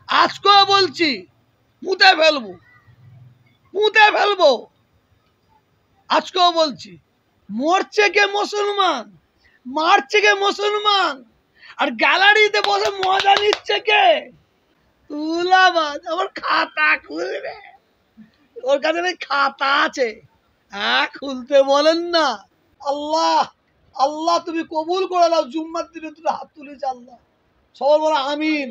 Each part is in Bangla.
আজকেও বলছি পুঁতে ফেলবো, পুঁতে ফেলবো। আজকেও বলছি, মরছে কে মুসলমান, মারছে কে মুসলমান, আর গ্যালারিতে বসে মজা নিচ্ছে কে? তুলাবাজ। আমার খাতা খুলবে, ওর কাছে খাতা আছে, হ্যাঁ খুলতে বলেন না। আল্লাহ আল্লাহ তুমি কবুল করে দাও। জুম্মার দিনে তুমি হাত তুলেছে আল্লাহ, সবাই বলো আমিন।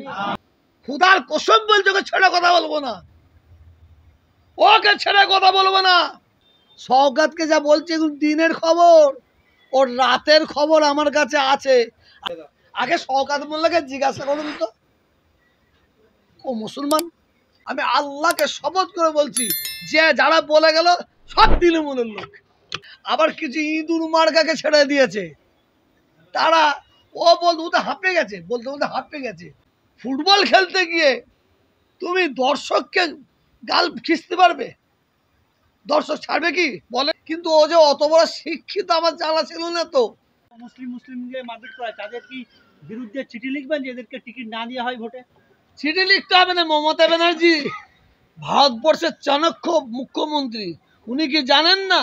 খুদার কসম বলছে ওকে ছেড়ে কথা বলবো না, ওকে ছেড়ে কথা বলবো না। শওকতকে যা বলছে এগুলো দিনের খবর, ওর রাতের খবর আমার কাছে আছে। আগে শওকত মোল্লাকে জিজ্ঞাসা করুন তো, ও মুসলমান? আমি আল্লাহকে শপথ করে বলছি, যে যারা বলে গেল সব তৃণমূলের লোক। আবার কিছু ইঁদুর মার্কাকে ছেড়ে দিয়েছে, তারা ও বলতে হাঁপে গেছে, বলতে বলতে হাঁপে গেছে। ফুটবল খেলতে গিয়ে তুমি দর্শককে গাল খিস্তে পারবে? দর্শক ছাড়বে কি বলে? কিন্তু ও যে অত বড় শিক্ষিত আমার জানা ছিল না তো। মুসলিমদের মারপিট করা, তাদের কি বিরুদ্ধে চিঠি লিখবেন যে এদেরকে টিকিট না দেওয়া হয় ভোটে? চিঠি লিখতে হবে না। মমতা ব্যানার্জি ভারতবর্ষের চাণক্য মুখ্যমন্ত্রী, উনি কি জানেন না?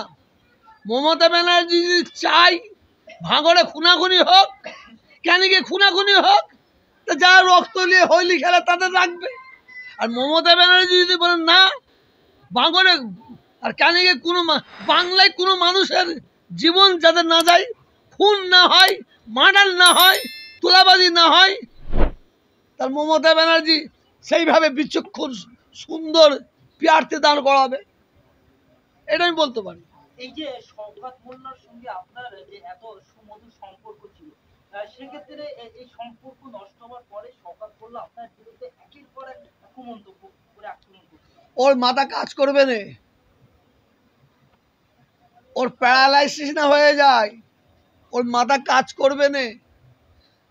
মমতা ব্যানার্জি চাই ভাঙড়ে খুনাখুনি হোক, কেন কি খুনাখুনি হোক, যারা রক্ত নিয়ে হোলি খেলে তাদের রাখবে। আর মমতা ব্যানার্জি যদি বলেন না ভাঙড়ে, আর কেন কি কোনো বাংলায় কোনো মানুষের জীবন যাতে না যায়, খুন না হয়, মার্ডার না হয়, তোলাবাজি না হয়, তার মমতা ব্যানার্জি সেইভাবে বিচক্ষণ সুন্দর প্রার্থী দাঁড় করাবে। এটা আমি বলতে পারি। এই যে শওকত মোল্লার সঙ্গে আপনার যে এত সুমধুর সম্পর্ক ছিল, সেক্ষেত্রে এই সম্পর্ক নষ্ট হওয়ার পরে শওকত মোল্লা আপনার বিরুদ্ধে একের পর এক কুমন্তব্য করে আক্রমণ করছে। ওর মাথা কাজ করবে না, ওর প্যারালাইসিস না হয়ে যায়, ওর মাথা কাজ করবে না।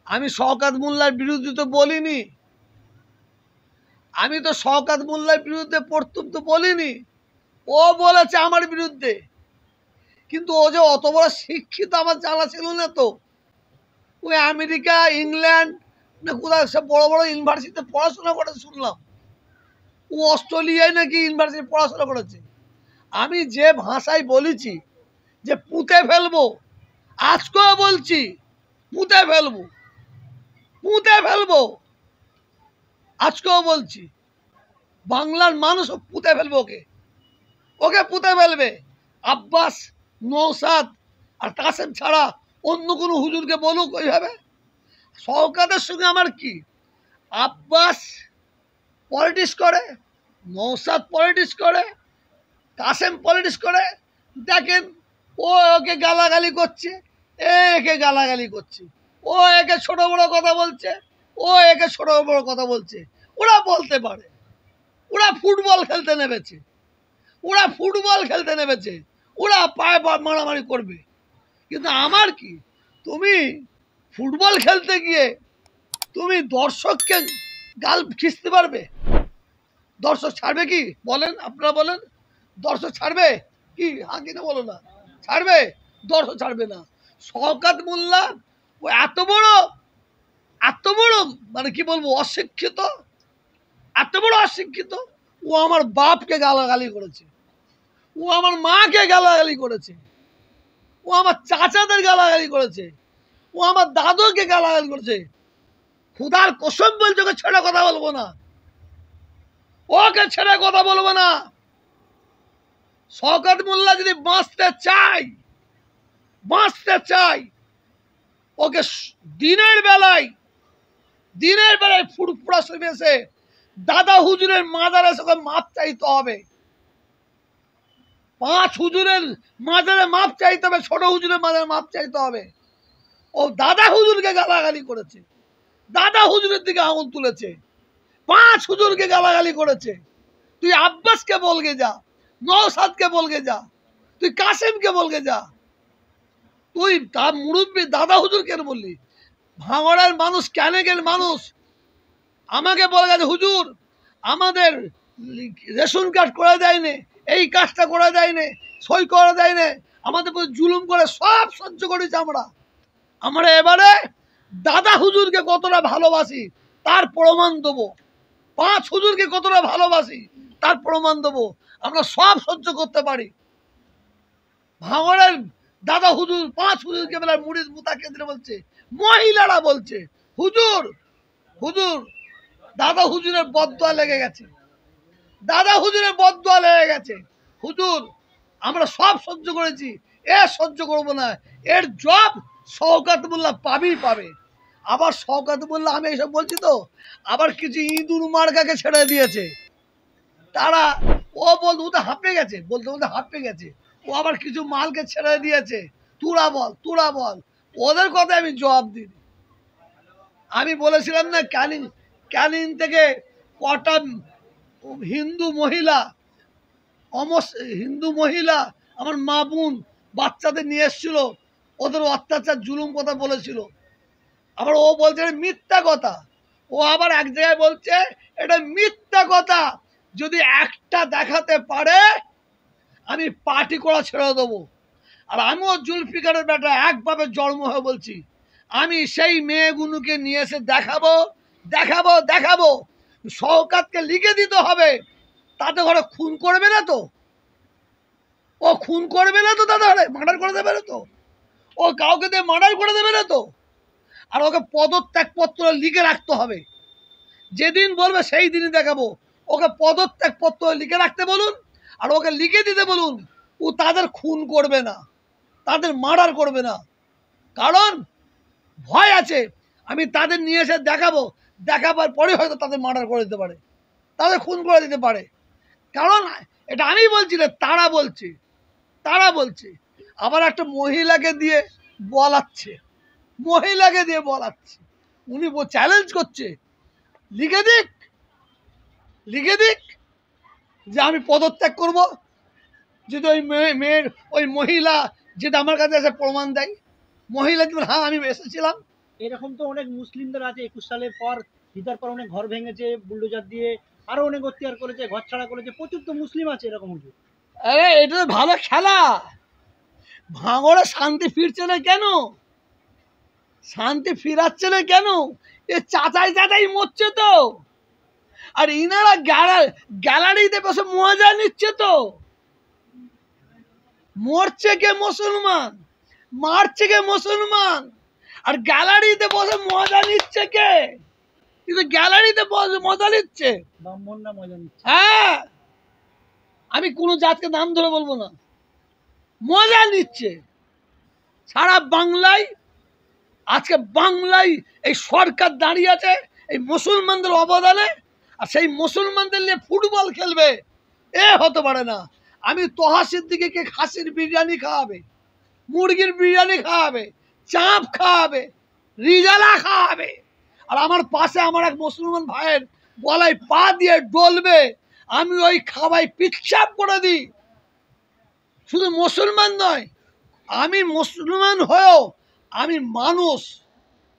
আমি শওকত মোল্লার বিরুদ্ধে তো বলিনি, আমি তো শওকত মোল্লার বিরুদ্ধে প্রথম তো বলিনি, ও বলেছে আমার বিরুদ্ধে। কিন্তু ও যে অত বড় শিক্ষিত আমার জানা ছিল না তো। ওই আমেরিকা, ইংল্যান্ড না কোথায় সব বড় বড় ইউনিভার্সিটিতে পড়াশোনা করে শুনলাম। ও অস্ট্রেলিয়ায় নাকি ইউনিভার্সিটি পড়াশোনা করেছে। আমি যে ভাষায় বলেছি যে পুঁতে ফেলবো, আজকেও বলছি পুঁতে ফেলবো, পুঁতে ফেলবো। আজকেও বলছি বাংলার মানুষ পুঁতে ফেলবে, ওকে, ওকে পুঁতে ফেলবে। আব্বাস, নওশাদ আর কাসেম ছাড়া অন্য কোনো হুজুরকে বলুক ওইভাবে। শওকতের সঙ্গে আমার কি? আব্বাস পলিটিক্স করে, নওশাদ পলিটিক্স করে, কাসেম পলিটিক্স করে। দেখেন ও ওকে গালাগালি করছে, একে গালাগালি করছে, ও একে ছোট বড় কথা বলছে, ও একে ছোট বড় কথা বলছে। ওরা বলতে পারে, ওরা ফুটবল খেলতে নেমেছে, ওরা ফুটবল খেলতে নেমেছে, ওরা পায়ে মারামারি করবে। কিন্তু আমার কি? তুমি ফুটবল খেলতে গিয়ে তুমি দর্শককে গাল খিস্তে পারবে? দর্শক ছাড়বে কি বলেন? আপনারা বলেন, দর্শক ছাড়বে কি? আগে না বলো না, ছাড়বে? দর্শক ছাড়বে না। শওকত মোল্লা ও এত বড় মানে কি বলবো, অশিক্ষিত, এত বড় অশিক্ষিত। ও আমার বাপকে গালাগালি করেছে, ও আমার মাকে গালাগালি করেছে, ও আমার চাচাদের গালাগালি করেছে, ও আমার দাদুকে গালাগালি করেছে। খুদার কসম বলছে ওকে ছেড়ে কথা বলবো না, ওকে ছেড়ে কথা বলবো না। শওকত মোল্লা যদি বাঁচতে চাই, ওকে দিনের বেলায় ফুরফুরা শরীফে এসে দাদা হুজুরের মাজারে ওকে মাপ চাইতে হবে। 5 হুজুরের মাজারে মাপ চাইতে হবে, ছোট হুজুরের মাজারে মাপ চাইতে হবে। ও দাদা হুজুরকে গালাগালি করেছে, দাদা হুজুরের দিকে আঙুল তুলেছে, 5 হুজুরকে গালাগালি করেছে। তুই আব্বাসকে বলগে যা, নওশাদকে বলগে যা, তুই কাসেমকে বলগে যা। তুই তার মুরব্বী দাদা হুজুর কেন বললি? ভাঙড়ের মানুষ, ক্যানেগের মানুষ আমাকে বলে গেছে, হুজুর আমাদের রেশন কার্ড করে দেয়নি, এই কাজটা করে দেয়নি, সই করে দেয়নি, আমাদের উপর জুলুম করে, সব সহ্য করেছি আমরা এবারে দাদা হুজুরকে কতটা ভালোবাসি তার প্রমাণ দেবো। 5 হুজুরকে কতটা ভালোবাসি তার প্রমাণ দেবো। আমরা সব সহ্য করতে পারি। ভাঙড়ের দাদা হুজুর 5 হুজুরকে বেলা মুড়িদ মুতা কেন্দ্রে বলছে, মহিলারা বলছে হুজুর হুজুর, দাদা হুজুরের বদদোয়া লেগে গেছে, দাদা হুজুরের বদদোয়া লেগে গেছে। হুজুর আমরা সব সহ্য করেছি, এ সহ্য করবো না, এর জব শওকত মোল্লা পাবেই পাবে। আবার শওকত মোল্লা, আমি এইসব বলছি তো, আবার কিছু ইঁদুর মার্কাকে ছেড়ে দিয়েছে। তারা ও বলতে ও তো হাঁপে গেছে, বলতে বলতে হাঁপে গেছে। ও আবার কিছু মালকে ছেড়ে দিয়েছে, তোরা বল তোরা বল। ওদের কথা আমি জবাব দিই। আমি বলেছিলাম না ক্যানিং ক্যানিং থেকে কটা হিন্দু মহিলা হিন্দু মহিলা আমার মা বোন বাচ্চাদের নিয়ে এসেছিল, ওদের অত্যাচার জুলুম কথা বলেছিল। আবার ও বলছে এটা মিথ্যা কথা। ও আবার এক জায়গায় বলছে এটা মিথ্যা কথা, যদি একটা দেখাতে পারে আমি পার্টি করা ছেড়ে দেবো। আর আমিও জুলফিকারের বেটা একভাবে জন্ম হয়ে বলছি, আমি সেই মেয়েগুলোকে নিয়ে এসে দেখাবো দেখাবো দেখাবো। শওকতকে লিখে দিতে হবে, তাতে ঘরে খুন করবে না তো, ও খুন করবে না তো, দাদা ঘরে মার্ডার করে দেবে না তো, ও কাউকে দিয়ে মার্ডার করে দেবে না তো। আর ওকে পদত্যাগপত্র লিখে রাখতে হবে, যেদিন বলবে সেই দিনই দেখাবো। ওকে পদত্যাগপত্র লিখে রাখতে বলুন, আর ওকে লিখে দিতে বলুন ও তাদের খুন করবে না, তাদের মার্ডার করবে না। কারণ ভয় আছে, আমি তাদের নিয়ে এসে দেখাবো, দেখাবার পরে হয়তো তাদের মার্ডার করে দিতে পারে, তাদের খুন করে দিতে পারে। কারণ এটা আমি বলছি না, তারা বলছে, তারা বলছে। আবার একটা মহিলাকে দিয়ে বলাচ্ছে, মহিলাকে দিয়ে বলাচ্ছে, উনি চ্যালেঞ্জ করছে লিখে দিক, লিখে দিক যে আমি পদত্যাগ করব, যদি ওই মেয়ের ওই মহিলা যেটা আমার কাছে এসে প্রমাণ দেয়। মহিলা যদি হ্যাঁ আমি এসেছিলাম। এরকম তো অনেক মুসলিমদের আছে, 21 সালের পর জিতার পর অনেক ঘর ভেঙেছে বুলডোজার দিয়ে, আরো অনেক অত্যাচার করেছে, ঘর ছাড়া করেছে, প্রচুর তো মুসলিম আছে এরকম হুজুর। আরে এটা তো ভালো খেলা। ভাঙড়ে শান্তি ফিরছে না কেন? শান্তি ফিরাচ্ছে না কেন? এ চাচাই চাচাই মরছে তো, আর ইনারা গ্যালারিতে বসে মজা নিচ্ছে তো। মরছে কে মুসলমান, মারছে কে মুসলমান, আর গ্যালারিতে বসে মজা নিচ্ছে কে? কিন্তু গ্যালারিতে বসে মজা নিচ্ছে ব্রাহ্মণরা মজা নিচ্ছে। হ্যাঁ, আমি কোনো জাতকে নাম ধরে বলবো না, মজা নিচ্ছে সারা বাংলায়। আজকে বাংলায় এই সরকার দাঁড়িয়ে আছে এই মুসলমানদের অবদানে, আর সেই মুসলমানদের নিয়ে ফুটবল খেলবে, এ হতে পারে না। আমি তোহা সিদ্দিকীকে খাসির বিরিয়ানি খাওয়াবে, মুরগির বিরিয়ানি খাওয়াবে, চাপ খাওয়াবে, রিজালা খাওয়াবে, আর আমার পাশে আমার এক মুসলমান ভাইয়ের গলায় পা দিয়ে ডলবে, আমি ওই খাওয়াই পিচ্ছাপ করে দিই। শুধু মুসলমান নয়, আমি মুসলমান হয়েও আমি মানুষ,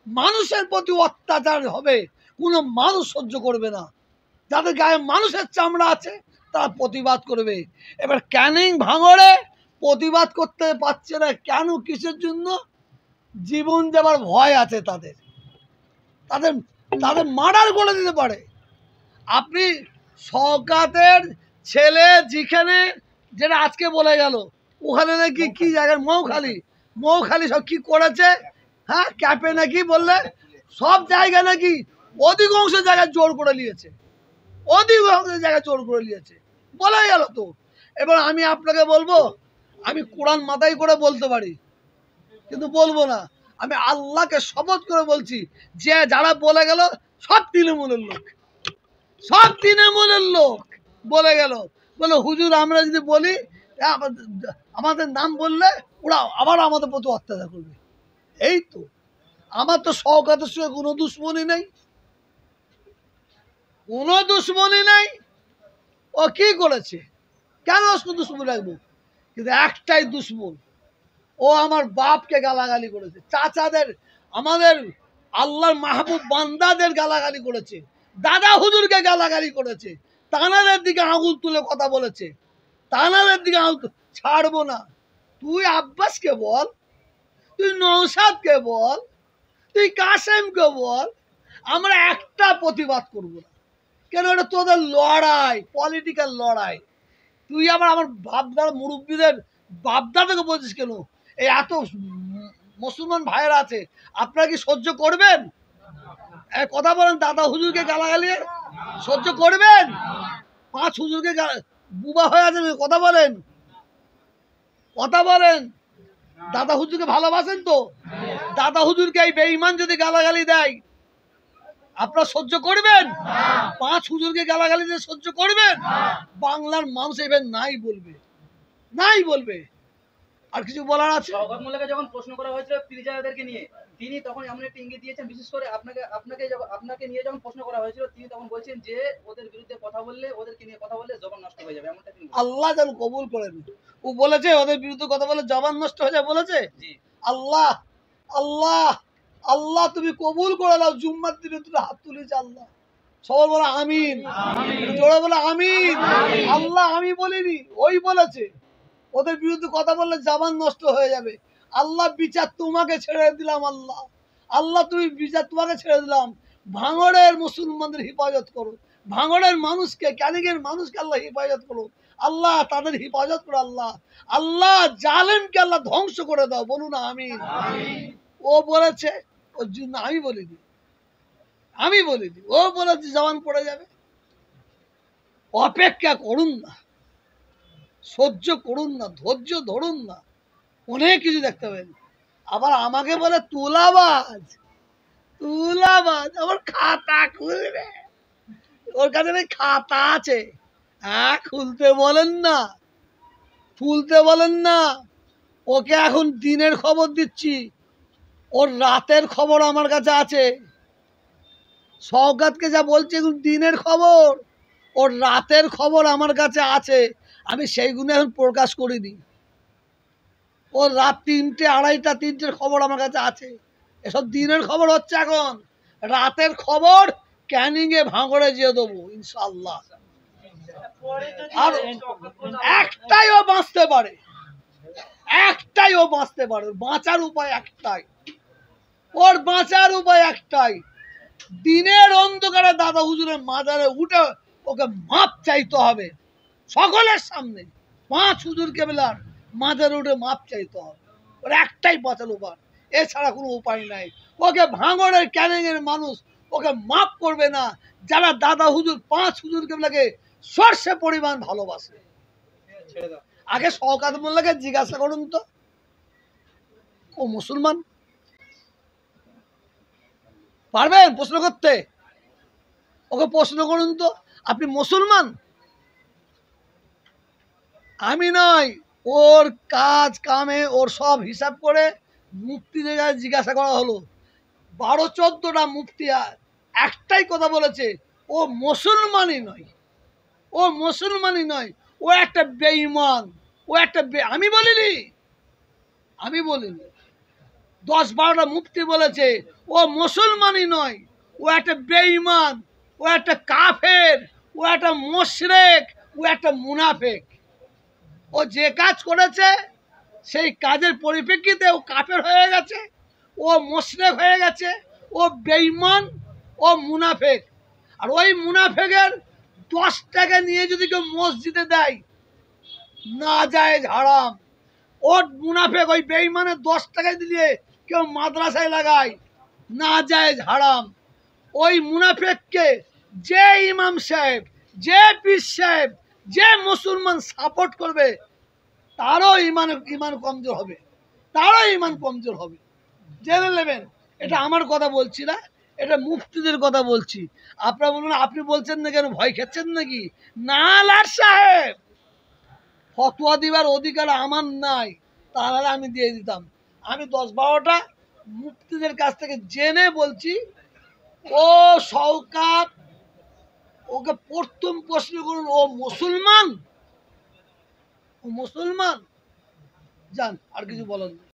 মানুষের প্রতি অত্যাচার হবে কোনো মানুষ সহ্য করবে না। যাদের গায়ে মানুষের চামড়া আছে তারা প্রতিবাদ করবে। এবার ক্যানিং ভাঙড়ে প্রতিবাদ করতে পারছে না কেন? কিসের জন্য? জীবন যাবার ভয় আছে তাদের, তাদের তাদের মার্ডার করে দিতে পারে। আপনি শওকতের ছেলে যেখানে, যেটা আজকে বলে গেল, ওখানে নাকি কি জায়গায় মৌখালি সব কি করেছে, হ্যাঁ ক্যাপে নাকি বললে সব জায়গায় নাকি অধিকাংশ জায়গায় জোর করে নিয়েছে, অধিকাংশ জায়গায় জোর করে নিয়েছে বলা গেল তো। এবার আমি আপনাকে বলবো, আমি কোরআন মাথায় করে বলতে পারি কিন্তু বলবো না। আমি আল্লাহকে শপথ করে বলছি, যে যারা বলে গেল সব তৃণমূলের লোক, সব তৃণমূলের লোক বলে গেল। বলে হুজুর আমরা যদি বলি আমাদের নাম বললে ওরা আবার আমাদের প্রতি অত্যাচার করবে। এই তো, আমার তো শওকতের সঙ্গে কোনো দুশ্মনী নেই, কোনো দুশ্মনী নেই। ও কি করেছে, কেন ওকে দুশ্মন রাখবো? কিন্তু একটাই দুশ্মন, ও আমার বাপকে গালাগালি করেছে, চাচাদের, আমাদের আল্লাহর মাহবুব বান্দাদের গালাগালি করেছে, দাদা হুজুরকে গালাগালি করেছে, তানাদের দিকে আঙুল তুলে কথা বলেছে, তানাদের দিকে আঙুল ছাড়বো না। তুই আব্বাসকে বল, তুই নওশাদকে বল, তুই কাসেমকে বল, আমরা একটা প্রতিবাদ করবো না। কেন? এটা তোদের লড়াই, পলিটিক্যাল লড়াই। তুই আবার আমার বাপদার মুরব্বীদের বাপদাদাকে বলছিস কেন? এই এত মুসলমান ভাইয়েরা আছে, আপনারা কি সহ্য করবেন? কথা বলেন, দাদা হুজুরকে গালাগালি সহ্য করবেন? 5 হুজুরকে বুবা হয়ে আছেন, কথা বলেন, কথা বলেন। দাদা হুজুরকে ভালোবাসেন তো? দাদা হুজুরকে এই বেঈমান যদি গালাগালি দেয়, আপনারা সহ্য করবেন? 5 হুজুরকে গালাগালি দিয়ে সহ্য করবেন? বাংলার মানুষ এবার নাই বলবে, নাই বলবে। আর কিছু বলার আছে? শওকত মোল্লাকে যখন প্রশ্ন করা হয়েছিল পিরিজাদেরকে নিয়ে, তিনি তখন এমন একটা ইঙ্গিত দিয়েছেন, বিশেষ করে আপনাকে নিয়ে যখন প্রশ্ন করা হয়েছিল, তিনি তখন বলছেন যে ওদের বিরুদ্ধে কথা বললে, ওদেরকে নিয়ে কথা বললে জবান নষ্ট হয়ে যাবে, এমনটা তিনি বলেছেন। আল্লাহ যেন কবুল করেন। ও বলেছে ওদের বিরুদ্ধে কথা বলে জবান নষ্ট হয়ে যায় বলেছে? জি। আল্লাহ আল্লাহ আল্লাহ তুমি কবুল করে দাও। জুম্মার দিনে তুমি হাত তুলেছে আল্লাহ, সবাই বলে আমিন, জোরে বলে আমিন। আল্লাহ আমি বলিনি, ওই বলেছে ওদের বিরুদ্ধে কথা বললে জবান নষ্ট হয়ে যাবে। আল্লাহ বিচার তোমাকে ছেড়ে দিলাম। আল্লাহ আল্লাহ তুমি বিচার তোমাকে ছেড়ে দিলাম। ভাঙড়ের মুসলমানদের হেফাজত করো, ভাঙড়ের মানুষকে, ক্যানিংয়ের মানুষকে আল্লাহ হেফাজত করো। আল্লাহ তাদের হেফাজত করো। আল্লাহ আল্লাহ জালেমকে আল্লাহ ধ্বংস করে দাও। বলুন আমিন। ও বলেছে, ওর জন্য আমি বলিনি, আমি বলিনি, ও বলেছে জবান পড়ে যাবে। অপেক্ষা করুন না, সহ্য করুন না, ধৈর্য ধরুন না, অনেক কিছু দেখতে পাবেন। আবার আমাকে বলে তুলাবাজ, তুলাবাজ। আমার খাতা খুলবে, ওর কাছে নাকি খাতা আছে। হ্যাঁ, খুলতে বলেন না, খুলতে বলেন না। ওকে এখন দিনের খবর দিচ্ছি, ওর রাতের খবর আমার কাছে আছে। শওকতকে যা বলছে এখন দিনের খবর, ওর রাতের খবর আমার কাছে আছে। আমি সেইগুলো এখন প্রকাশ করিনি। ওর রাত 3টে, 2:30টা, 3টের খবর আমার কাছে আছে। এসব দিনের খবর হচ্ছে এখন। রাতের খবর ক্যানিংয়ে ভাঙড়ে যেয়ে দেবো ইনশাল্লাহ। আর একটাই ও বাঁচতে পারে, একটাই ও বাঁচতে পারে। বাঁচার উপায় একটাই, ওর বাঁচার উপায় একটাই। দিনের অন্ধকারে দাদা হুজুরের মাজারে উঠে ওকে মাপ চাইতে হবে সকলের সামনে। 5 হুজুর কেবলার মাজারে উঠে মাপ চাইতে হবে। ওর একটাই বাঁচার উপায়, এছাড়া কোনো উপায় নাই। ওকে ভাঙড়ের ক্যানিংয়ের মানুষ ওকে মাপ করবে না, যারা দাদা হুজুর 5 হুজুর কেবলাকে সর্ষে পরিমাণ ভালোবাসে। আগে শওকত মোল্লাকে জিজ্ঞাসা করুন তো, ও মুসলমান? পারবেন প্রশ্ন করতে? ওকে প্রশ্ন করুন তো, আপনি মুসলমান? আমি নয়, ওর কাজ কামে ওর সব হিসাব করে মুফতিদের কাছে জিজ্ঞাসা করা হলো। 12-14টা মুফতি একটাই কথা বলেছে, ও মুসলমানই নয়, ও মুসলমানই নয়, ও একটা বেঈমান, ও একটা আমি বলিনি, আমি বলিনি। 10-12টা মুফতি বলেছে ও মুসলমানই নয়, ও একটা বেঈমান, ও একটা কাফের, ও একটা মুশরিক, ও একটা মুনাফিক। ও যে কাজ করেছে সেই কাজের পরিপ্রেক্ষিতে ও কাফের হয়ে গেছে, ও মুশরিক হয়ে গেছে, ও বেঈমান, ও মুনাফিক। আর ওই মুনাফিকের 10 টাকা নিয়ে যদি কেউ মসজিদে দেয়, না যায় হারাম। ওর মুনাফিক ওই বেঈমানের 10 টাকা দিয়ে কেউ মাদ্রাসায় লাগায়, না যায় হারাম। ওই মুনাফিককে যে ইমাম সাহেব, যে পীর সাহেব, যে মুসলমান সাপোর্ট করবে, তারও ইমান কমজোর হবে, তারও ইমান কমজোর হবে। জেনে নেবেন। এটা আমার কথা বলছি না, এটা মুফতিদের কথা বলছি। আপনারা বলুন আপনি বলছেন না কেন, ভয় খাচ্ছেন নাকি? না লাট সাহেব, ফতোয়া দিবার অধিকার আমার নাই, তাহলে আমি দিয়ে দিতাম। আমি 10-12টা মুফতিদের কাছ থেকে জেনে বলছি। ও শওকত, ওকে প্রথম প্রশ্ন করুন, ও মুসলমান? ও মুসলমান? যান, আর কিছু বলেন না।